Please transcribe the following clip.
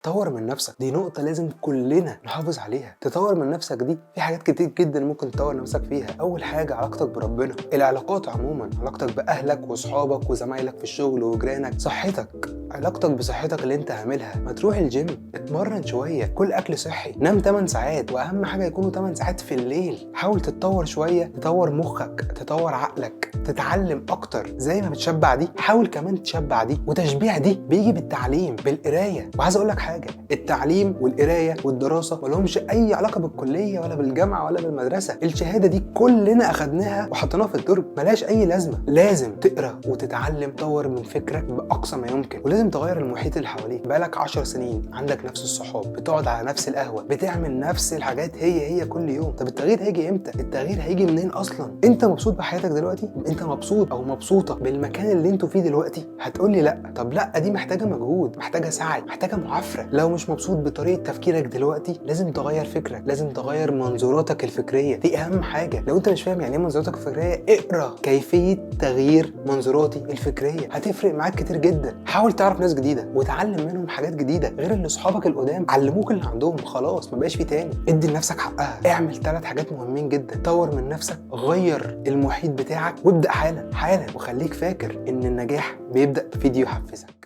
طور من نفسك، دي نقطة لازم كلنا نحافظ عليها. تطور من نفسك دي في حاجات كتير جدا ممكن تطور نفسك فيها. أول حاجة علاقتك بربنا، العلاقات عموما، علاقتك بأهلك وصحابك وزمايلك في الشغل وجيرانك، صحتك، علاقتك بصحتك اللي انت عاملها. ما تروح الجيم، اتمرن شوية، كل أكل صحي، نام 8 ساعات، وأهم حاجة يكونوا 8 ساعات في الليل. حاول تتطور شوية، تطور مخك، تطور عقلك، تتعلم أكتر. زي ما بتشبع دي حاول كمان تشبع دي، وتشبيع دي بيجي بالتعليم، بالقراية. وعايز أقول لك حاجة، التعليم والقرايه والدراسه ما لهمش اي علاقه بالكليه ولا بالجامعه ولا بالمدرسه. الشهاده دي كلنا اخدناها وحطيناها في الدرج، ملهاش اي لازمه. لازم تقرا وتتعلم، تطور من فكرك باقصى ما يمكن، ولازم تغير المحيط اللي حواليك. بقالك 10 سنين عندك نفس الصحاب، بتقعد على نفس القهوه، بتعمل نفس الحاجات هي كل يوم. طب التغيير هيجي امتى؟ التغيير هيجي منين اصلا؟ انت مبسوط بحياتك دلوقتي؟ انت مبسوط او مبسوطه بالمكان اللي انتوا فيه دلوقتي؟ هتقولي لا. طب لا، دي محتاجه مجهود، محتاجه سعي، محتاجه معافره. لو مش مبسوط بطريقه تفكيرك دلوقتي، لازم تغير فكرك، لازم تغير منظوراتك الفكريه. دي اهم حاجه. لو انت مش فاهم يعني ايه منظوراتك الفكريه، اقرا كيفيه تغيير منظوراتي الفكريه، هتفرق معاك كتير جدا. حاول تعرف ناس جديده وتعلم منهم حاجات جديده غير اللي اصحابك القدام علموك اللي عندهم. خلاص، ما بقاش في تاني. ادي لنفسك حقها. اعمل 3 حاجات مهمين جدا: طور من نفسك، غير المحيط بتاعك، وابدا حالا حالا. وخليك فاكر ان النجاح بيبدا بفيديو يحفزك.